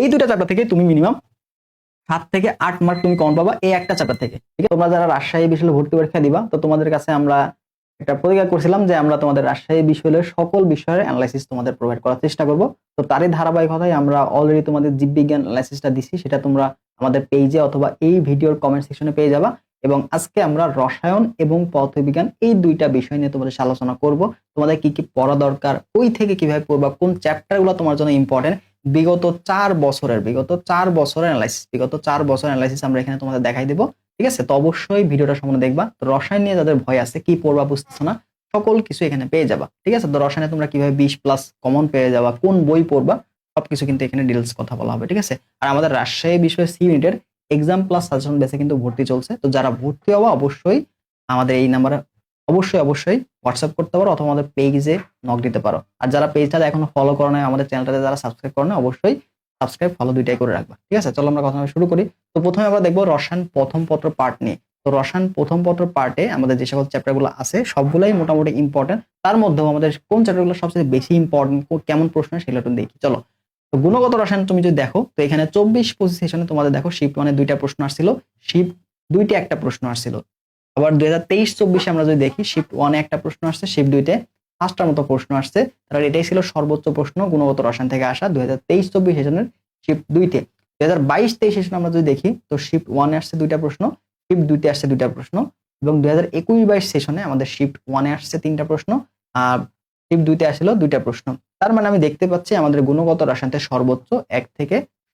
এই দুটা চ্যাপ্টার থেকে তুমি মিনিমাম 7 থেকে 8 মার্ক তুমি কমন পাবা এই একটা চ্যাপ্টার থেকে। ঠিক আছে, তোমরা যারা রাজশাহী বিশ্ববিদ্যালয়ে ভর্তি পরীক্ষা দিবা, তো তোমাদের কাছে আমরা একটা প্রতিজ্ঞা করছিলাম যে আমরা তোমাদের রাজশাহী বিশ্ববিদ্যালয়ের সকল বিষয়ের অ্যানালাইসিস তোমাদের প্রোভাইড করার চেষ্টা করব। তো তারই ধারাবাহিকতায় আমরা অলরেডি তোমাদের জীববিজ্ঞান অ্যানালাইসিসটা দিছি, সেটা তোমরা আমাদের পেজে অথবা এই ভিডিওর কমেন্ট সেকশনে পেয়ে যাবা। এবং আজকে আমরা রসায়ন এবং পদার্থবিজ্ঞান এই দুইটা বিষয় নিয়ে তোমাদের সাথে আলোচনা করব। তোমাদের কি কি পড়া দরকার, ওই থেকে কিভাবে পড়বা, কোন চ্যাপ্টারগুলো তোমার জন্য ইম্পর্টেন্ট, বিগত 4 বছরের অ্যানালাইসিস আমরা এখানে তোমাদের দেখাই দেবো। ঠিক আছে, তো অবশ্যই ভিডিওটা সম্পূর্ণ দেখবা। তো রসায়ন নিয়ে যাদের ভয় আছে, কি পড়বা বুঝতেছো না, সকল কিছু এখানে পেয়ে যাবা। ঠিক আছে, তো রসায়নে তোমরা কিভাবে 20+ কমন পেয়ে যাবা, কোন বই পড়বা, সবকিছু কিন্তু এখানে ডিটেলস কথা বলা হবে। ঠিক আছে, আর আমাদের রাজশাহী বিষয়ের সি ইউনিটের এক্সাম প্লাস সাজেশন বেসে কিন্তু ভর্তি চলছে। তো যারা ভর্তি হওয়া অবশ্যই আমাদের এই নাম্বারে অবশ্যই হোয়াটসঅ্যাপ করতে পারো অথবা আমাদের পেজে নক দিতে পারো। আর যারা পেজটা এখনো ফলো করো না, আমাদের চ্যানেলটাতে যারা সাবস্ক্রাইব করো না, অবশ্যই সাবস্ক্রাইব ফলো দুইটাই করে রাখবা। ঠিক আছে, চলো আমরা কথা শুরু করি। তো প্রথমে আমরা দেখবো রসায়ন প্রথম পত্র পার্ট নিয়ে। তো রসায়ন প্রথম পত্র পার্টে আমাদের যে সকল চ্যাপ্টারগুলো আছে সবগুলাই মোটামুটি ইম্পর্টেন্ট। তার মধ্যেও আমাদের কোন চ্যাপ্টারগুলো সবচেয়ে বেশি ইম্পর্টেন্ট, কেমন প্রশ্ন সেগুলো একটু দেখি চলো। তো গুণগত রসায়ন তুমি যদি দেখো, তো এখানে 24-25 সেশনে তোমাদের দেখো শিফট 1-এ 2টা প্রশ্ন আসছিল, শিফট 2-তে একটা প্রশ্ন আসছিল। আবার 2023-24 আমরা যদি দেখি, শিফট 1-এ একটা প্রশ্ন আসছে, শিফট 2-তে 5টার মতো প্রশ্ন আসছে। তাহলে এটাই ছিল সর্বোচ্চ প্রশ্ন গুণগত রসায়ন থেকে আসা 2023-24 সেশনের শিফট 2-তে। 2022-23 সেশন আমরা যদি দেখি, তো শিফট 1-এ আসছে 2টা প্রশ্ন, শিফট 2-তে আসছে 2টা প্রশ্ন, এবং 2021-22 সেশনে আমাদের শিফট 1-এ আসছে 3টা প্রশ্ন, আর শিফট 2-তে আসছিল 2টা প্রশ্ন। তার মানে আমি দেখতে পাচ্ছি আমাদের গুণগত রসায়নতে সর্বোচ্চ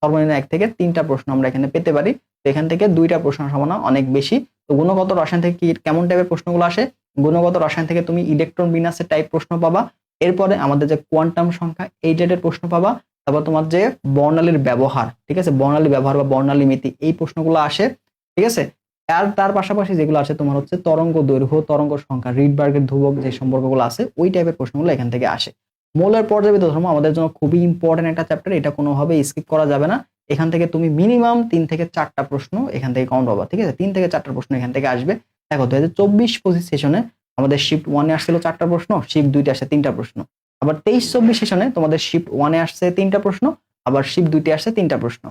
সর্বনিম্ন 1 থেকে 3টা প্রশ্ন আমরা এখানে পেতে পারি। তো এখান থেকে 2টা প্রশ্নের সম্ভাবনা অনেক বেশি। তো গুণগত রসায়ন থেকে কেমন টাইপের প্রশ্নগুলো আসে, গুণগত রসায়ন থেকে তুমি ইলেকট্রন বিন্যাসের টাইপ প্রশ্ন পাবা, এরপরে আমাদের যে কোয়ান্টাম সংখ্যা এই টাইপের প্রশ্ন পাবা, তারপর তোমার যে বর্ণালীর ব্যবহার, ঠিক আছে, বর্ণালী ব্যবহার বা বর্ণালী মিতি এই প্রশ্নগুলো আসে। ঠিক আছে, আর তার পাশাপাশি যেগুলো আছে তোমার হচ্ছে তরঙ্গ দৈর্ঘ্য, তরঙ্গ সংখ্যা, রিডবার্গের ধ্রুবক যে সম্পর্কগুলো আছে ওই টাইপের প্রশ্নগুলো এখান থেকে আসে। মৌলের পর্যায়বৃত্ত ধর্ম আমাদের জন্য খুবই ইম্পর্টেন্ট একটা চ্যাপ্টার, এটা কোনোভাবে স্কিপ করা যাবে না। এখান থেকে তুমি মিনিমাম 3 থেকে 4টা প্রশ্ন এখান থেকে কাউন্ট পাবা। ঠিক আছে, 3 থেকে 4টা প্রশ্ন এখান থেকে আসবে। দেখো 2024-25 সেশনে আমাদের শিফট 1-এ আসছিল 4টা প্রশ্ন, শিফট 2-তে আসছে 3টা প্রশ্ন। আবার 23-24 সেশনে তোমাদের শিফট 1-এ আসছে 3টা প্রশ্ন, আবার শিফট 2-তে আসছে 3টা প্রশ্ন।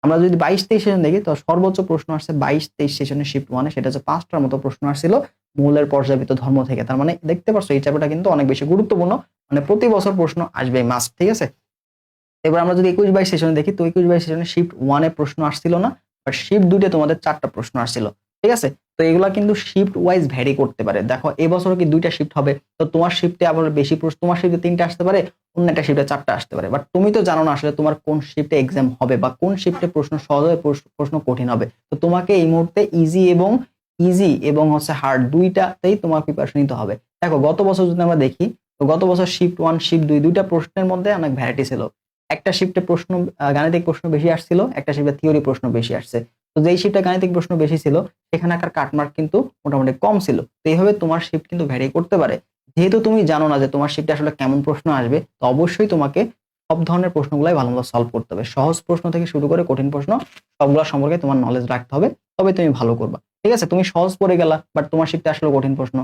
আমরা যদি 22-23 সেশন দেখি, তো সর্বোচ্চ প্রশ্ন আসছে 22-23 সেশনে শিফট 1-এ, সেটা হচ্ছে 5টার মতো প্রশ্ন আসছিল মৌলের পর্যায়বৃত্ত ধর্ম থেকে। তার মানে দেখতে পাচ্ছ এই চ্যাপ্টারটা কিন্তু অনেক বেশি গুরুত্বপূর্ণ, মানে প্রতি বছর প্রশ্ন আসবে মাস্ট। ঠিক আছে, এবার আমরা যদি 21-22 সেশনে দেখি, তো 21-22 সেশনে শিফট 1-এ প্রশ্ন আসছিল না, বাট শিফট 2-তে তোমাদের 4টা প্রশ্ন আসছিল। ঠিক আছে, তো এগুলা কিন্তু শিফট ওয়াইজ ভ্যারি করতে পারে। দেখো এবছরও কি 2টা শিফট হবে, তো তোমার শিফটে আবার বেশি প্রশ্ন, তোমার শিফটে 3টা আসতে পারে, অন্য একটা শিফটে 4টা আসতে পারে। বাট তুমি তো জানো না আসলে তোমার কোন শিফটে এক্সাম হবে বা কোন শিফটে প্রশ্ন সহজ হবে, প্রশ্ন কঠিন হবে। তো তোমাকে এই মুহূর্তে ইজি এবং হচ্ছে হার্ড দুইটাতেই তোমার প্রিপারেশন নিতে হবে। দেখো গত বছর যদি আমরা দেখি, তো গত বছর শিফট 1 শিফট 2 দুইটা প্রশ্নের মধ্যে অনেক ভ্যারাইটি ছিল। একটা শিফটে প্রশ্ন গাণিতিক প্রশ্ন বেশি আসছিল, একটা শিফটে থিওরি প্রশ্ন বেশি আসছে। তো যেই শিফটে গাণিতিক প্রশ্ন বেশি ছিল সেখানকার কাটমার্ক কিন্তু মোটামুটি কম ছিল। তো এইভাবে তোমার শিফট কিন্তু ভ্যারি করতে পারে। যেহেতু তুমি জানো না যে তোমার শিফটে আসলে কেমন প্রশ্ন আসবে, তো অবশ্যই তোমাকে সব ধরনের প্রশ্নগুলাই ভালো মতো সলভ করতে হবে। সহজ প্রশ্ন থেকে শুরু করে কঠিন প্রশ্ন সবগুলো সম্পর্কে তোমার নলেজ রাখতে হবে, তবে তুমি ভালো করবা। ঠিক আছে, তুমি সহজ পড়ে গেলা বাট তোমার শিফটে আসলে কঠিন প্রশ্ন,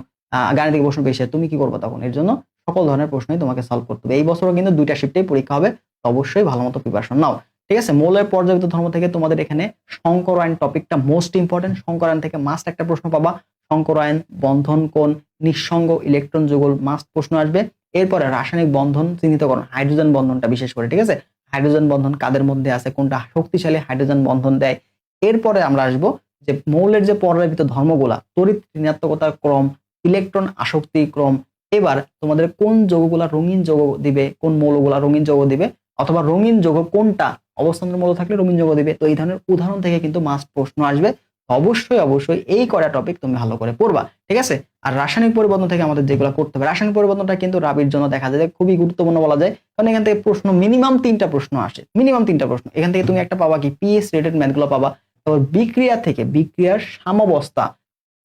গাণিতিক প্রশ্ন বেশি, তুমি কি করবা তখন? এর জন্য সকল ধরনের প্রশ্নই তোমাকে সলভ করতে হবে। এই বছরও কিন্তু 2টা শিফটেই পরীক্ষা হবে, অবশ্যই ভালো মতো প্রিপারেশন নাও। ঠিক আছে, মৌলের পর্যায়বৃত্ত ধর্ম থেকে তোমাদের এখানে সংকরায়ন টপিকটা মোস্ট ইম্পর্টেন্ট। সংকরায়ন থেকে মাস্ট একটা প্রশ্ন পাবা, সংকরায়ন, বন্ধন কোণ, নিঃসঙ্গ ইলেকট্রন যুগল মাস্ট প্রশ্ন আসবে। এরপরে রাসায়নিক বন্ধন চিহ্নিতকরণ, হাইড্রোজেন বন্ধনটা বিশেষ করে। ঠিক আছে, হাইড্রোজেন বন্ধন কাদের মধ্যে আছে, কোনটা শক্তিশালী হাইড্রোজেন বন্ধন দেয়। এরপরে আমরা আসবো যে মৌলের যে পর্যায়বৃত্ত ধর্মগুলা, তড়িৎ ঋণাত্মকতার ক্রম, ইলেকট্রন আসক্তি ক্রম। এবার তোমাদের কোন যৌগগুলা রঙিন যৌগ দিবে, কোন মৌলগুলা রঙিন যৌগ দিবে, অথবা রঙিন যৌগ কোনটা, অবস্থানের মৌল থাকলে রঙিন যৌগ দিবে। তো এই ধরনের উদাহরণ থেকে কিন্তু মাস্ট প্রশ্ন আসবে। অবশ্যই এই কয়টা টপিক তুমি ভালো করে পড়বা। ঠিক আছে, আর রাসায়নিক পরিবর্তন থেকে আমাদের যেগুলো করতে হবে, রাসায়নিক পরিবর্তনটা কিন্তু রাবির জন্য দেখা যায় খুবই গুরুত্বপূর্ণ বলা যায়, কারণ এখান থেকে প্রশ্ন মিনিমাম 3টা প্রশ্ন আসে, মিনিমাম 3টা প্রশ্ন। এখান থেকে তুমি একটা পাবা কি পিএইচ রেটেড ম্যাথগুলো পাবা। তারপর বিক্রিয়া থেকে বিক্রিয়ার সাম্যাবস্থা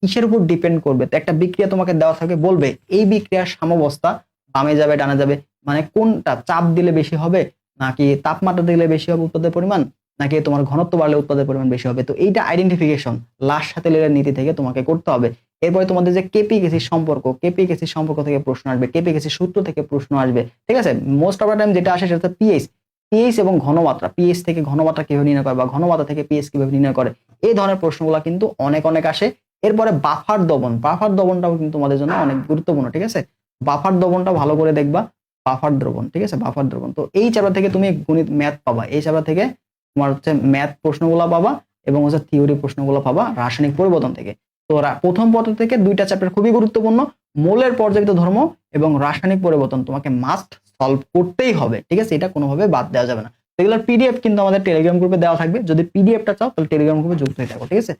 কিসের উপর ডিপেন্ড করবে, তো একটা বিক্রিয়া তোমাকে দেওয়া থাকে, বলবে এই বিক্রিয়ার সাম্যাবস্থা বামে যাবে ডানে যাবে, মানে কোনটা চাপ দিলে বেশি হবে, নাকি তাপমাত্রা দিলে বেশি হবে উৎপাদের পরিমাণ, নাকি তোমার ঘনত্ব বাড়লে উৎপাদের পরিমাণ বেশি হবে। তো এইটা আইডেন্টিফিকেশন লাস্ট সাথে লেয়ার নীতি থেকে তোমাকে করতে হবে। এরপরে তোমাদের যে কেপি কেসি সম্পর্ক থেকে প্রশ্ন আসবে, কেপি কেসি সূত্র থেকে প্রশ্ন আসবে। ঠিক আছে, মোস্ট অফ দ্য টাইম যেটা আসে সেটা পিএইচ, পিএইচ এবং ঘনমাত্রা, পিএইচ থেকে ঘনমাত্রা কিভাবে নির্ণয় করে বা ঘনমাত্রা থেকে পিএইচ কিভাবে নির্ণয় করে, এই ধরনের প্রশ্নগুলো কিন্তু অনেক অনেক আসে। এরপরে বাফার দবন, বাফার দবনটাও কিন্তু তোমাদের জন্য অনেক গুরুত্বপূর্ণ, ঠিক আছে। বাফার দবনটা ভালো করে দেখবা, বাফার দ্রবণ, ঠিক আছে, বাফার দ্রবণ। তো এই চ্যাপ্টার থেকে তুমি গণিত ম্যাথ পাবা, এই চ্যাপ্টার থেকে তোমার হচ্ছে ম্যাথ প্রশ্নগুলো পাবা এবং হচ্ছে থিওরি প্রশ্নগুলো পাবা রাসায়নিক পরিবর্তন থেকে। তো প্রথম পত্র থেকে দুইটা চ্যাপ্টার খুবই গুরুত্বপূর্ণ, মোলের পর্যায়িত ধর্ম এবং রাসায়নিক পরিবর্তন তোমাকে মাস্ট সলভ করতেই হবে, ঠিক আছে, এটা কোনোভাবে বাদ দেওয়া যাবে না। এগুলোর পিডিএফ কিন্তু আমাদের টেলিগ্রাম গ্রুপে দেওয়া থাকবে, যদি পিডিএফটা চাও তাহলে টেলিগ্রাম গ্রুপে যুক্ত হয়ে থাকো, ঠিক আছে।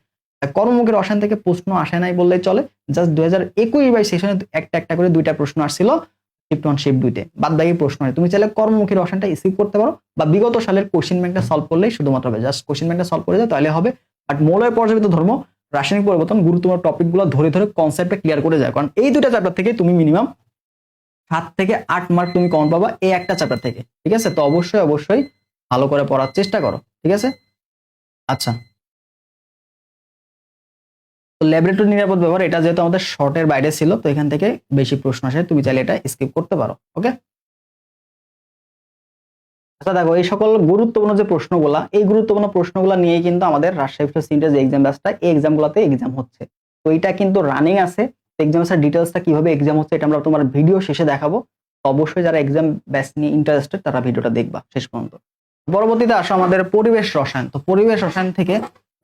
কর্মমুখী রসায়ন থেকে প্রশ্ন আসে নাই বললেই চলে, জাস্ট 2021 সেশনে একটা একটা করে দুইটা প্রশ্ন আসছিল শিফট 1 শিফট 2 তে, বাদ বাকি প্রশ্ন নেই। তুমি চাইলে কর্মমুখী রসায়নটা স্কিপ করতে পারো বা বিগত সালের কোশ্চেন ব্যাংকটা সলভ করলেই শুধুমাত্র হবে, জাস্ট কোশ্চেন ব্যাংকটা সলভ করে যাও তাহলে হবে। বাট মৌলের পর্যায়িত ধর্ম, রাসায়নিক পরিবর্তন গুরুত্বপূর্ণ টপিকগুলো ধরে ধরে কনসেপ্টটা ক্লিয়ার করে যায়, কারণ এই দুটা চ্যাপ্টার থেকে তুমি মিনিমাম 7 থেকে 8 মার্ক তুমি কমন পাবা এই একটা চ্যাপ্টার থেকে, ঠিক আছে। তো অবশ্যই অবশ্যই ভালো করে পড়ার চেষ্টা করো, ঠিক আছে। আচ্ছা, তো ল্যাবরেটরি নিরাপদ ব্যবহার, এটা যেহেতু আমাদের শর্টের বাইরে ছিল, তো এখান থেকে বেশি প্রশ্ন আসে, তুমি চাইলে এটা স্কিপ করতে পারো, ওকে। আচ্ছা দেখো, এই সকল গুরুত্বপূর্ণ যে প্রশ্নগুলা, এই গুরুত্বপূর্ণ প্রশ্নগুলা নিয়ে কিন্তু আমাদের রাজশাহী সিনটেজ এক্সাম ব্যাচটা, এই এক্সামগুলোতে এক্সাম হচ্ছে, তো এটা কিন্তু রানিং আছে। এক্সাম ব্যাচের ডিটেলসটা কিভাবে এক্সাম হচ্ছে এটা আমরা তোমার ভিডিও শেষে দেখাবো, তো অবশ্যই যারা এক্সাম ব্যাচ নিয়ে ইন্টারেস্টেড তারা ভিডিওটা দেখবা শেষ পর্যন্ত। পরবর্তীতে আসো আমাদের পরিবেশ রসায়ন। তো পরিবেশ রসায়ন থেকে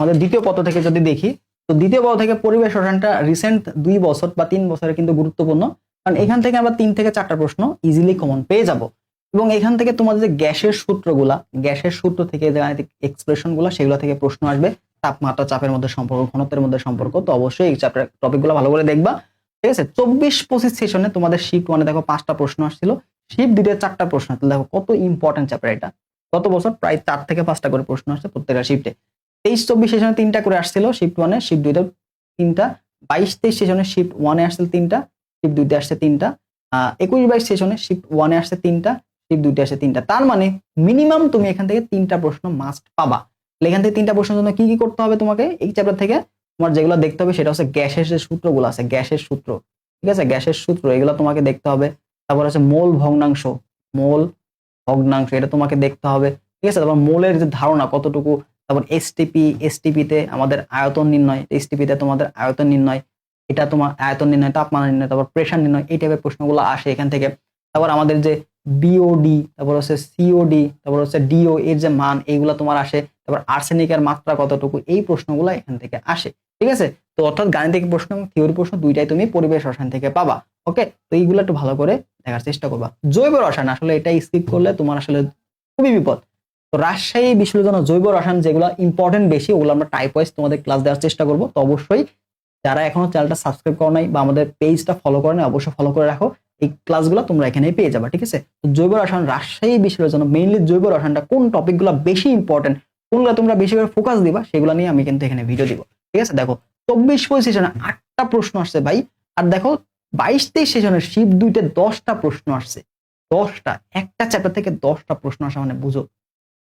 আমাদের দ্বিতীয় পত্র থেকে যদি দেখি, তো দ্বিতীয় পত্র থেকে পরিবেশ রসায়নটা রিসেন্ট 2 বছর বা 3 বছরের কিন্তু গুরুত্বপূর্ণ, কারণ এখান থেকে আমরা 3 থেকে 4টা প্রশ্ন ইজিলি কমন পেয়ে যাব। এবং এখান থেকে তোমাদের যে গ্যাসের সূত্রগুলা, গ্যাসের সূত্র থেকে যে গাণিতিক এক্সপ্রেশন গুলা, সেগুলো থেকে প্রশ্ন আসবে। তাপমাত্রা, চাপের মধ্যে সম্পর্ক, ঘনত্বের মধ্যে সম্পর্ক, তো অবশ্যই এই চ্যাপ্টার টপিকগুলো ভালো করে দেখবা, ঠিক আছে। 24-25 সেশনে তোমাদের শিফট 1 দেখো 5টা প্রশ্ন আসছিল, শিফট 2 4টা প্রশ্ন আসছিল, দেখো কত ইম্পর্টেন্ট চ্যাপ্টার এটা। গত বছর প্রায় 4 থেকে 5টা করে প্রশ্ন আসছে প্রত্যেকটা শিফটে। 23-24 সেশনে 3টা করে আসছিল শিফট 1 এ, শিফট 2 তে 3টা, 22-23 সেশনে শিফট 1 এ আসছিল 3টা, শিফট 2 তে আসছে 3টা, 21-22 সেশনে শিফট 1 এ আসছে 3টা, শিফট 2 তে আসছে 3টা। তার মানে মিনিমাম তুমি এখান থেকে 3টা প্রশ্ন মাস্ট পাবা। এখান থেকে 3টা প্রশ্নের জন্য কি কি করতে হবে তোমাকে, এই চ্যাপ্টার থেকে তোমার যেগুলো দেখতে হবে সেটা হচ্ছে গ্যাসের যে সূত্রগুলো আছে, গ্যাসের সূত্র, ঠিক আছে, গ্যাসের সূত্র এগুলো তোমাকে দেখতে হবে। তারপর হচ্ছে মোল ভগ্নাংশ, মোল ভগ্নাংশ এটা তোমাকে দেখতে হবে, ঠিক আছে। তারপর মোলের যে ধারণা কতটুকু, তারপর এসটিপি তে আমাদের আয়তন নির্ণয়, এসটিপি তে তোমাদের আয়তন নির্ণয়, এটা তোমার আয়তন নির্ণয়, তাপমাত্রা নির্ণয়, তারপর প্রেসার নির্ণয়, এই টাইপের প্রশ্নগুলো আসে এখান থেকে। তারপর আমাদের যে বিওডি, তারপর হচ্ছে সিওডি, তারপর হচ্ছে ডিও এর যে মান, এইগুলো তোমার আসে। তারপর আর্সেনিকের মাত্রা কতটুকু, এই প্রশ্নগুলো এখান থেকে আসে, ঠিক আছে। তো অর্থাৎ গাণিতিক প্রশ্ন এবং থিওরি প্রশ্ন দুইটাই তুমি পরিবেশ রসায়ন থেকে পাবা, ওকে। তো এইগুলো একটু ভালো করে দেখার চেষ্টা করবা। জৈব রসায়ন আসলে এটা স্কিপ করলে তোমার আসলে খুবই বিপদ। তো রাজশাহী বিশ্ববিদ্যালয়ের জন্য জৈব রসায়ন যেগুলো ইম্পর্টেন্ট বেশি, ওগুলো আমরা টাইপ ওয়াইজ তোমাদের ক্লাস দেওয়ার চেষ্টা করবো। তো অবশ্যই যারা এখনো চ্যানেলটা সাবস্ক্রাইব করো নাই বা আমাদের পেজটা ফলো করো নাই, অবশ্যই ফলো করে রাখো, এই ক্লাসগুলো তোমরা এখানেই পেয়ে যাবে, ঠিক আছে। তো জৈব রসায়ন রাজশাহী বিশ্ববিদ্যালয়ের জন্য মেইনলি জৈব রসায়নটা কোন টপিকগুলো বেশি ইম্পর্টেন্ট, কোনগুলো তোমরা বেশি করে ফোকাস দিবা, সেগুলো নিয়ে আমি কিন্তু এখানে ভিডিও দিব, ঠিক আছে। দেখো 24-25 সেশনে 8টা প্রশ্ন আসছে ভাই, আর দেখো 22-23 সেশনে শিফট 2 তে 10টা প্রশ্ন আসছে, 10টা, একটা চ্যাপ্টার থেকে 10টা প্রশ্ন আসা মানে বুঝো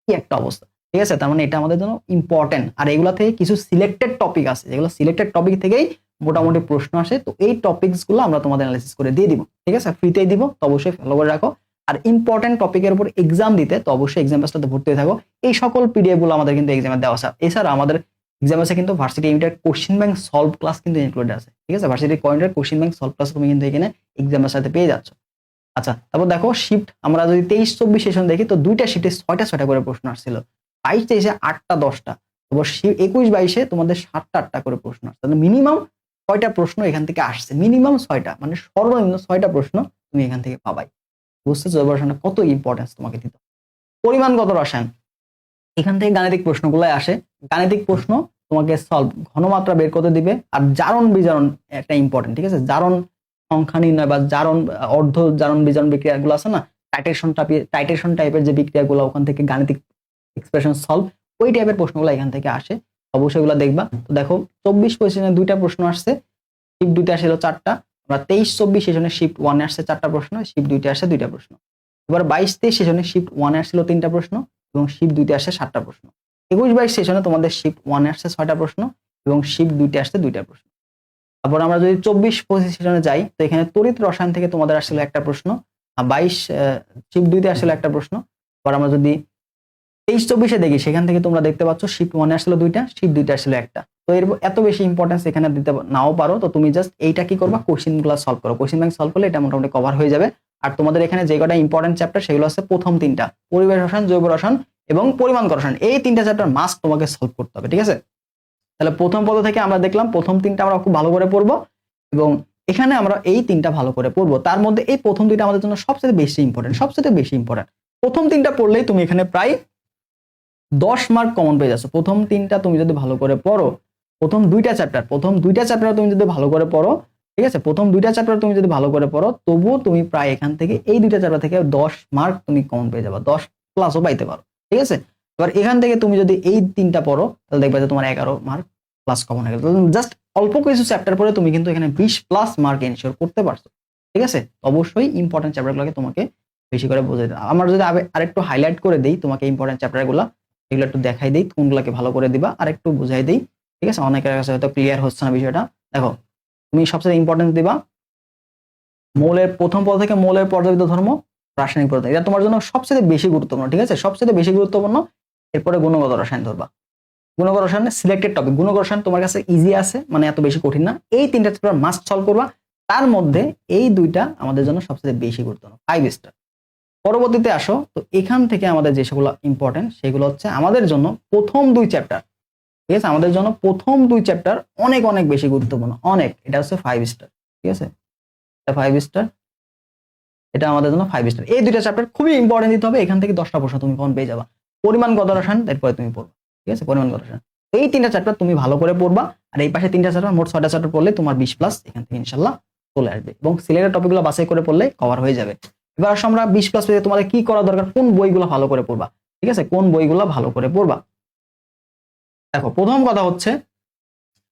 কি একটা অবস্থা, ঠিক আছে। তার মানে এটা আমাদের জন্য ইম্পর্টেন্ট। আর এগুলা থেকে কিছু সিলেক্টেড টপিক আছে, যেগুলো সিলেক্টেড টপিক থেকেই মোটামুটি প্রশ্ন আসে, তো এই টপিকস গুলো আমরা তোমাদের অ্যানালাইসিস করে দিয়ে দিব, ঠিক আছে, ফ্রিতেই দিব, তো অবশ্যই ফলো করে রাখো। আর ইম্পর্টেন্ট টপিকের উপর এক্সাম দিতে তো অবশ্যই এক্সাম ব্যাচটাতে ভর্তি হয়ে থাকো। এই সকল পিডিএফ গুলো আমাদের কিন্তু এক্সামে দেওয়া আছে। এছাড়া আমাদের এক্সাম আছে কিন্তু ভার্সিটি ইউনিটের কোশ্চেন ব্যাংক সলভ ক্লাস কিন্তু ইনক্লুডেড আছে, ঠিক আছে। ভার্সিটি পয়েন্টের কোশ্চেন ব্যাংক সলভ ক্লাস তুমি কিন্তু এখানে এক্সামের সাথে পেয়ে যাচ্ছ। আচ্ছা, তারপর দেখো শিফট আমরা যদি 23-24 সেশন দেখি, তো দুইটা শিফটে 6টা করে প্রশ্ন আসছিল, 22-23 8টা 10টা, তারপর 21-22 তোমাদের 7টা 8টা করে প্রশ্ন আসছে, মিনিমাম 6টা প্রশ্ন এখান থেকে আসছে, মিনিমাম 6টা, মানে সর্বনিম্ন 6টা প্রশ্ন তুমি এখান থেকে পাবাই। বুঝতে জৈব রসায়ন কত ইম্পর্টেন্স তোমাকে দিতে। পরিমাণগত রসায়ন, এখান থেকে গাণিতিক প্রশ্নগুলো আসে, গাণিতিক প্রশ্ন তোমাকে সলভ, ঘনমাত্রা বের করতে দিবে, আর জারণ বিজারণ একটা ইম্পর্টেন্ট, ঠিক আছে। জারণ সংখ্যা নির্ণয় বা জারণ অর্ধ জারণ বিজারণ বিক্রিয়াগুলো আছে না, টাইটেশন টাইপের যে বিক্রিয়াগুলো, ওখান থেকে গাণিতিক এক্সপ্রেশন সলভ, ওই টাইপের প্রশ্নগুলো এখান থেকে আসে, অবশ্যই এগুলো দেখবা। তো দেখো 24-25 সেশনে 2টা প্রশ্ন আসছে, শিফট 2 তে আসছিল 4টা, আমরা 23-24 সেশনে শিফট 1 এ আসছে 4টা প্রশ্ন, শিফট 2 তে আসছে 2টা প্রশ্ন। এবার 22-23 সেশনে শিফট 1 এ আসছিল 3টা প্রশ্ন এবং শিফট 2 তে আসছে 7টা প্রশ্ন। 21-22 সেশনে তোমাদের শিফট 1 এ আসছে 6টা প্রশ্ন এবং শিফট 2 তে আসছে 2টা প্রশ্ন। তারপর আমরা যদি 24-25 সেশনে যাই, তো এখানে তড়িৎ রসায়ন থেকে তোমাদের আসছিল একটা প্রশ্ন, আর 22 শিফট 2 তে আসছিল একটা প্রশ্ন, আবার আমরা যদি 23-24 দেখি, সেখান থেকে তোমরা দেখতে পাচ্ছ শিফট 1 আসলে দুইটা, শিফট 2 আসলে একটা। তো এর এত বেশি ইম্পর্টেন্স এখানে দিতে নাও পারো, তো তুমি জাস্ট এইটা কি করবা, কোশ্চেনগুলো সলভ করো। কোশ্চেন ব্যাংক সলভ করলে এটা মোটামুটি কভার হয়ে যাবে। আর তোমাদের এখানে যে কটা ইম্পর্টেন্ট চ্যাপ্টার সেগুলো আছে প্রথম 3টা, পরিবেশ রসায়ন, জৈব রসায়ন এবং পরিমাণগত রসায়ন। এই 3টা চ্যাপ্টার মাস্ট তোমাকে সলভ করতে হবে, ঠিক আছে? তাহলে প্রথম পদ থেকে আমরা দেখলাম প্রথম 3টা আমরা খুব ভালো করে পড়বো এবং এখানে আমরা এই 3টা ভালো করে পড়বো। তার মধ্যে এই প্রথম 2টা আমাদের জন্য সবচেয়ে বেশি ইম্পর্টেন্ট, সবচেয়ে বেশি ইম্পর্টেন্ট। প্রথম 3টা পড়লেই তুমি এখানে প্রায় 10 মার্ক কমন পেয়ে যাচ্ছ। প্রথম 3টা তুমি যদি ভালো করে পড়ো, প্রথম 2টা চ্যাপ্টার তুমি যদি ভালো করে পড়ো, ঠিক আছে, প্রথম 2টা চ্যাপ্টার তুমি যদি ভালো করে পড়ো, তবুও তুমি প্রায় এখান থেকে এই 2টা চ্যাপ্টার থেকে 10 মার্ক তুমি কমন পেয়ে যাবে, 10 প্লাসও পাইতে পারো, ঠিক আছে? এবার এখান থেকে তুমি যদি এই 3টা পড়ো, তাহলে দেখবে যে তোমার 11 মার্ক প্লাস কমন হয়ে গেল। জাস্ট অল্প কিছু চ্যাপ্টার পড়ে তুমি কিন্তু এখানে 20 প্লাস মার্ক এনশিওর করতে পারছো, ঠিক আছে? অবশ্যই ইম্পর্টেন্ট চ্যাপ্টারগুলোকে তোমাকে বেশি করে বোঝাই দিতে হবে। আমরা যদি আরেকটু হাইলাইট করে দিই তোমাকে ইম্পর্টেন্ট চ্যাপ্টারগুলো, এগুলো একটু দেখাই দিই কোনগুলোকে ভালো করে দিবা, আর একটু বুঝাই দিই, ঠিক আছে? অনেকের কাছে হয়তো ক্লিয়ার হচ্ছে না বিষয়টা। দেখো, তুমি সবচেয়ে ইম্পর্টেন্স দিবা মৌলের প্রথম পদ থেকে মৌলের পর্যাবৃত্ত ধর্ম, রাসায়নিক পদার্থ, এটা তোমার জন্য সবচেয়ে বেশি গুরুত্বপূর্ণ, ঠিক আছে? সবচেয়ে বেশি গুরুত্বপূর্ণ। এরপরে গুণগত রসায়ন ধরবা। গুণগত রসায়নের সিলেক্টেড টপিক, গুণগত রসায়ন তোমার কাছে ইজি আছে, মানে এত বেশি কঠিন না। এই 3টা চ্যাপ্টার মাস্ট সলভ করবা। তার মধ্যে এই 2টা আমাদের জন্য সবচেয়ে বেশি গুরুত্বপূর্ণ, 5 স্টার। পরবর্তীতে আসো, তো এখান থেকে আমাদের যে সেগুলো ইম্পর্টেন্ট সেগুলো হচ্ছে আমাদের জন্য প্রথম 2 চ্যাপ্টার, ঠিক আছে? আমাদের জন্য প্রথম 2 চ্যাপ্টার অনেক অনেক বেশি গুরুত্বপূর্ণ, অনেক। এটা হচ্ছে 5 স্টার, ঠিক আছে? এটা 5 স্টার, এটা আমাদের জন্য 5 স্টার। এই 2টা চ্যাপ্টার খুবই ইম্পর্টেন্ট দিতে হবে। এখান থেকে 10টা প্রশ্ন তুমি কমন পেয়ে যাবা। পরিমাণগত রসায়ন এরপরে তুমি পড়বা, ঠিক আছে? পরিমাণগত রসায়ন, এই 3টা চ্যাপ্টার তুমি ভালো করে পড়বা। আর এই পাশে 3টা চ্যাপ্টার, মোট 6টা চ্যাপ্টার পড়লে তোমার 20 প্লাস এখান থেকে ইনশাআল্লাহ চলে আসবে এবং সিলেক্টেড টপিকগুলো বাছাই করে পড়লে কভার হয়ে যাবে। এবার আসো আমরা 20 প্লাস পেতে তোমাদের কি করা দরকার, কোন বইগুলো ভালো করে পড়বা, ঠিক আছে? কোন বইগুলো ভালো করে পড়বা। দেখো, প্রথম কথা হচ্ছে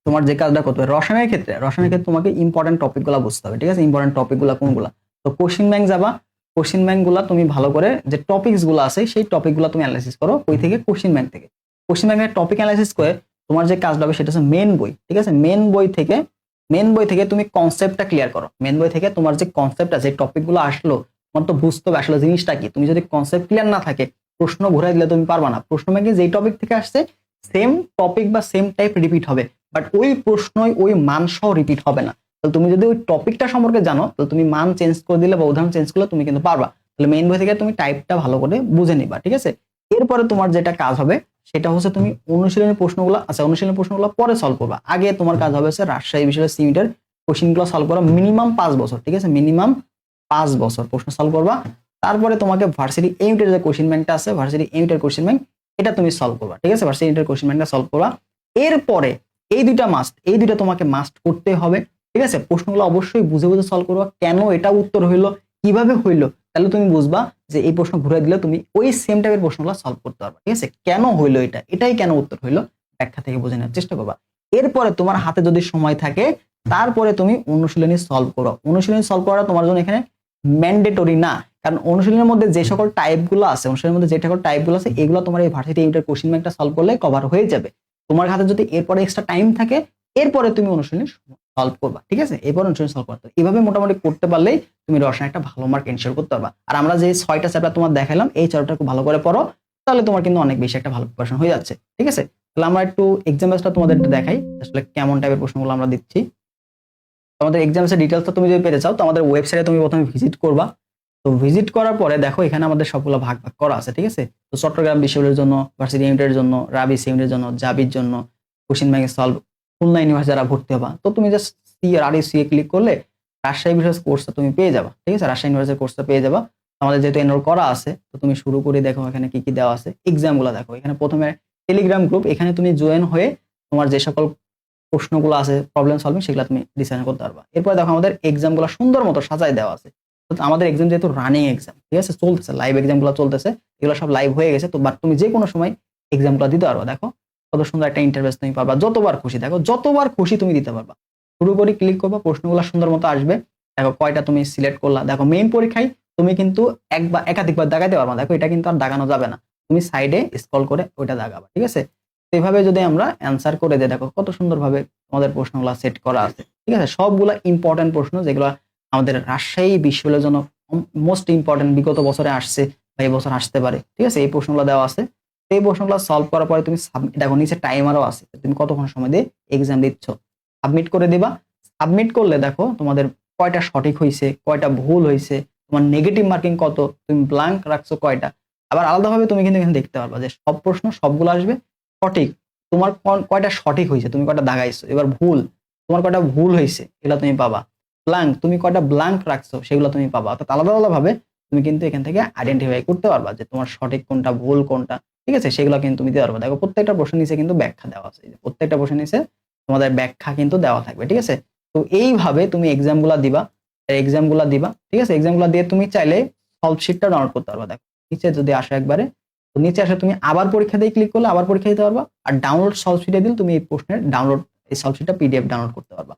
তোমার যে কাজটা করতে হবে রসায়নের ক্ষেত্রে, তোমাকে ইম্পর্টেন্ট টপিকগুলো বুঝতে হবে, ঠিক আছে? ইম্পর্টেন্ট টপিকগুলো কোনগুলো, তো কোশ্চেন ব্যাংক যাবা। কোশ্চেন ব্যাংকগুলো তুমি ভালো করে যে টপিকস গুলো আছে সেই টপিকগুলো তুমি অ্যানালাইসিস করো। ওই থেকে কোশ্চেন ব্যাংক থেকে, কোশ্চেন ব্যাংকের টপিক অ্যানালাইসিস করে তোমার যে কাজটা হবে সেটা হচ্ছে মেন বই, ঠিক আছে? মেন বই থেকে তুমি কনসেপ্টটা ক্লিয়ার করো। মেন বই থেকে তোমার যে কনসেপ্ট আছে, টপিকগুলো আসলো, তোমার তো বুঝতে হবে আসলে জিনিসটা কি। তুমি যদি কনসেপ্ট ক্লিয়ার না থাকে, প্রশ্ন ঘুরাই দিলে তুমি পারবা না। প্রশ্ন ব্যাংকে যেই টপিক থেকে আসছে সেম টপিক বা সেম টাইপ রিপিট হবে, বাট ওই প্রশ্নই ওই মান সহ রিপিট হবে না। তাহলে তুমি যদি ওই টপিকটা সম্পর্কে জানো, তাহলে তুমি মান চেঞ্জ করে দিলে বা উদাহরণ চেঞ্জ করলে তুমি কিন্তু পারবা। তাহলে মেইন বই থেকে তুমি টাইপটা ভালো করে বুঝে নিবা, ঠিক আছে? এরপরে তোমার যেটা কাজ হবে সেটা হচ্ছে তুমি অনুশীলনী প্রশ্নগুলো, আচ্ছা অনুশীলনী প্রশ্নগুলো পরে সলভ করবা। আগে তোমার কাজ হবে রাজশাহী বিশ্ববিদ্যালয় সিমিটার কোশ্চেনগুলো সলভ করা, মিনিমাম 5 বছর, ঠিক আছে? মিনিমাম 5 বছর প্রশ্ন সলভ করবা। তারপরে তোমাকে ভার্সিটি ইউনিটের যে কোশ্চেন ব্যাংকটা আছে, ভার্সিটি ইউনিটের কোশ্চেন ব্যাংক, এটা তুমি সলভ করবা, ঠিক আছে? ভার্সিটি ইউনিটের কোশ্চেন ব্যাংকটা সলভ করবা। এরপরে এই 2টা মাস্ট, এই 2টা তোমাকে মাস্ট করতে হবে, ঠিক আছে? প্রশ্নগুলো অবশ্যই বুঝে বুঝে সলভ করবা। কেন এটা উত্তর হইলো, কিভাবে হইলো, তাহলে তুমি বুঝবা যে এই প্রশ্ন ঘুরে দিলে তুমি ওই সেম টাইপের প্রশ্নগুলো সলভ করতে পারবা, ঠিক আছে? কেন হইলো এটা, এটাই কেন উত্তর হইলো, ব্যাখ্যা থেকে বুঝে নেওয়ার চেষ্টা করবা। এরপরে তোমার হাতে যদি সময় থাকে, তারপরে তুমি অনুশীলনী সলভ করো। অনুশীলনী সলভ করা তোমার জন্য এখানে ম্যান্ডেটরি না, কারণ অনুশীলনের মধ্যে যে সকল টাইপগুলো আছে, অনুশীলনের মধ্যে যে সকল টাইপগুলো আছে, এগুলো তোমার এই ভার্সিটি ইউনিটের কোশ্চেন ব্যাংকটা সলভ করলে কভার হয়ে যাবে। তোমার হাতে যদি এরপরে এক্সট্রা টাইম থাকে, এরপরে তুমি অনুশীলনী সলভ করবা, ঠিক আছে? এরপর অনুশীলনী সলভ করতে এভাবে মোটামুটি করতে পারলেই তুমি রসায়নে একটা ভালো মার্ক এনশিওর করতে পারবা। আর আমরা যে 6টা চ্যাপ্টার তোমার দেখালাম, এই চ্যাপ্টারটা খুব ভালো করে পড়ো, তাহলে তোমার কিন্তু অনেক বেশি একটা ভালো প্রিপারেশন হয়ে যাচ্ছে, ঠিক আছে? তাহলে আমরা একটু এক্সাম বেসটা তোমাদের একটু দেখাই আসলে কেমন টাইপের প্রশ্নগুলো আমরা দিচ্ছি। আমাদের এক্সামসের ডিটেলসটা তুমি যদি পেতে চাও, তো আমাদের ওয়েবসাইটে তুমি প্রথমে ভিজিট করবা। তো ভিজিট করার পরে দেখো এখানে আমাদের সবগুলো ভাগ ভাগ করা আছে, ঠিক আছে? তো চট্টগ্রাম বিশ্ববিদ্যালয়ের জন্য, ভার্সিটি ইউনিটের জন্য, রাবিস ইউনিটের জন্য, জাবির জন্য, question bank solve, Khulna university যারা ভর্তি হবা, তো তুমি জাস্ট সি আর সি এ ক্লিক করলে রাজশাহী বিশ্ববিদ্যালয় কোর্সটা তুমি পেয়ে যাবা, ঠিক আছে? রাজশাহী ইউনিভার্সিটির কোর্সটা পেয়ে যাবা। আমাদের যেহেতু এনরোল করা আছে, তো তুমি শুরু করে দেখো এখানে কি কি দেওয়া আছে, এক্সামগুলো দেখো। এখানে প্রথমে টেলিগ্রাম গ্রুপ, এখানে তুমি জয়েন হয়ে তোমার যে সকল প্রশ্নগুলো আছে প্রবলেম সলভিং সেগুলো তুমি ডিসাইড করতে পারবা। এরপর দেখো আমাদের এক্সামগুলো সুন্দর মতো সাজায় দেওয়া আছে। আমাদের এক্সাম যেহেতু রানিং এক্সাম, ঠিক আছে, চলতেছে, লাইভ এক্সামগুলো চলতেছে, এগুলো সব লাইভ হয়ে গেছে। তো বাট তুমি যে কোনো সময় এক্সামগুলো দিতে পারবা। দেখো কত সুন্দর একটা ইন্টারভেস তুমি পারবা, যতবার খুশি, দেখো যতবার খুশি তুমি দিতে পারবা। শুরু করে ক্লিক করবা, প্রশ্নগুলো সুন্দর মতো আসবে। দেখো কয়টা তুমি সিলেক্ট করলা। দেখো মেইন পরীক্ষায় তুমি কিন্তু একবার একাধিকবার দাগাইতে পারবা, দেখো এটা কিন্তু আর দাগানো যাবে না, তুমি সাইডে স্ক্রল করে ওইটা দাগাবা, ঠিক আছে? এইভাবে যদি আমরা অ্যান্সার করে দিই, দেখো কত সুন্দরভাবে আমাদের প্রশ্নগুলো সেট করা আছে, ঠিক আছে? সবগুলা ইম্পর্টেন্ট প্রশ্ন, যেগুলো আমাদের রাজশাহী বিশ্ববিদ্যালয়ের জন্য মোস্ট ইম্পর্টেন্ট, বিগত বছরে আসছে, বা এই বছর আসতে পারে, ঠিক আছে? এই প্রশ্নগুলো দেওয়া আছে। এই প্রশ্নগুলো সলভ করার পরে তুমি দেখো নিচে টাইমারও আছে, তুমি কতক্ষণ সময় দিয়ে এক্সাম দিচ্ছ, সাবমিট করে দিবা। সাবমিট করলে দেখো তোমাদের কয়টা সঠিক হয়েছে, কয়টা ভুল হয়েছে, তোমার নেগেটিভ মার্কিং কত, তুমি ব্ল্যাঙ্ক রাখছো কয়টা। আবার আলাদাভাবে তুমি কিন্তু এখানে দেখতে পারবা যে সব প্রশ্ন সবগুলো আসবে সঠিক, তোমার কয়টা সঠিক হয়েছে, তুমি কয়টা দাগাইছো। এবার ভুল, তোমার কয়টা ভুল হয়েছে এগুলো তুমি পাবা। ব্ল্যাঙ্ক, তুমি কয়টা ব্ল্যাঙ্ক রাখছো সেগুলো তুমি পাবা। অর্থাৎ আলাদা আলাদা ভাবে তুমি কিন্তু এখান থেকে আইডেন্টিফাই করতে পারবা যে তোমার সঠিক কোনটা ভুল কোনটা, ঠিক আছে? সেগুলো কিন্তু তুমি দিতে পারবা। দেখো প্রত্যেকটা প্রশ্ন নিচে কিন্তু ব্যাখ্যা দেওয়া আছে, প্রত্যেকটা প্রশ্ন নিচে তোমাদের ব্যাখ্যা কিন্তু দেওয়া থাকবে, ঠিক আছে? তো এইভাবে তুমি এক্সাম গুলা দিবা, ঠিক আছে? এক্সাম গুলা দিয়ে তুমি চাইলে সলভ শিটটা ডাউনলোড করতে পারবা। দেখো নিচে যদি আসো একবারে, তো নিচে আসে তুমি আবার পরীক্ষা দিয়ে ক্লিক করলে আবার পরীক্ষা দিতে পারবা। আর ডাউনলোড সলভ শিটে দিলে তুমি এই প্রশ্নের ডাউনলোড, এই সলভ শিটটা পিডিএফ ডাউনলোড করতে পারবা,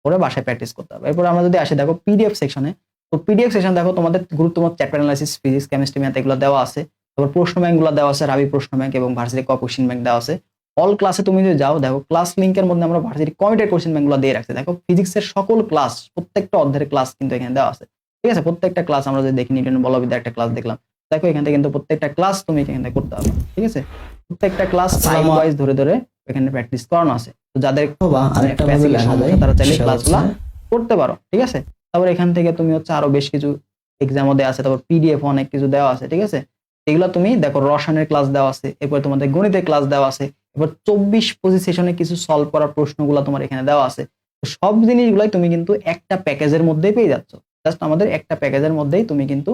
পরে বাসায় প্র্যাকটিস করতে পারবা। এরপর আমরা যদি আসি দেখো পিডিএফ সেকশনে, তো পিডিএফ সেকশন দেখো তোমাদের গুরুত্বপূর্ণ chapter analysis, physics, chemistry, math এগুলো দেওয়া আছে। তারপর প্রশ্ন ব্যাংক গুলো দেওয়া আছে, রাবি প্রশ্ন ব্যাংক এবং ভার্সিটি কোশ্চেন ব্যাংক দেওয়া আছে। অল ক্লাসে তুমি যদি যাও দেখো ক্লাস লিংকের মধ্যে আমরা ভার্সিটি কমিটেড কোশ্চেন ব্যাংক গুলো দিয়ে রাখছি। দেখো ফিজিক্সের সকল ক্লাস, প্রত্যেকটা অধ্যায়ের ক্লাস কিন্তু এখানে দেওয়া আছে, ঠিক আছে? প্রত্যেকটা ক্লাস আমরা যদি দেখি, নিউটন বলবিদ্যার একটা ক্লাস দেখলাম, দেখো এখান থেকে কিন্তু প্রত্যেকটা ক্লাস তুমি এখান থেকে করতে পারবে, ঠিক আছে? প্রত্যেকটা ক্লাস টাইম ওয়াইজ ধরে ধরে এখানে প্র্যাকটিস করানো আছে। তো যাদের আরেকটা ভাবে লেখা যায় তারা চাইলে সেটা ক্লাসগুলো হচ্ছে করতে পারো, ঠিক আছে? তারপর এখান থেকে তুমি হচ্ছে আরো বেশ কিছু এক্সামও দেওয়া আছে, তারপর পিডিএফ অনেক কিছু দেওয়া আছে, ঠিক আছে? এগুলো তুমি দেখো, রসায়নের ক্লাস দেওয়া আছে, এরপর তোমাদের গণিতের ক্লাস দেওয়া আছে, এরপর 24-25 সেশনে কিছু সলভ করার প্রশ্নগুলো তোমার এখানে দেওয়া আছে। তো সব জিনিসগুলাই তুমি কিন্তু একটা প্যাকেজের মধ্যেই পেয়ে যাচ্ছ, জাস্ট আমাদের একটা প্যাকেজের মধ্যেই তুমি কিন্তু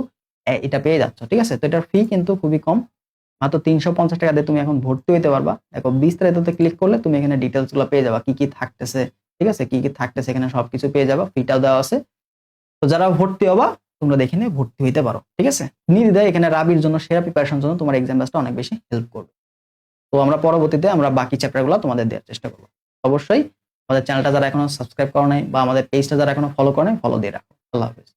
এটা পেয়ে যাচ্ছ, ঠিক আছে? তো এটার ফি কিন্তু খুবই কম, মাত্র 350 টাকা দিয়ে তুমি এখন ভর্তি হইতে পারবা। দেখো বিস্তারিততে ক্লিক করলে তুমি এখানে ডিটেলস গুলো পেয়ে যাবা, কি কি থাকতেছে, ঠিক আছে? কি কি থাকতেছে এখানে সবকিছু পেয়ে যাবা, ফিটাও দেওয়া আছে। তো যারা ভর্তি হবা তোমরা দেখে নিয়ে ভর্তি হইতে পারো, ঠিক আছে? নির্দ্বিধায় এখানে রাবির জন্য সেরা প্রিপারেশন জন্য তোমার এক্সাম ব্যাচটা অনেক বেশি হেল্প করবে। তো আমরা পরবর্তীতে আমরা বাকি চ্যাপ্টার গুলো তোমাদের দেওয়ার চেষ্টা করবো। অবশ্যই আমাদের চ্যানেলটা যারা এখনো সাবস্ক্রাইব করো নাই বা আমাদের পেজটা যারা এখনো ফলো করে নাই, ফলো দিয়ে রাখো। আল্লাহ হাফেজ।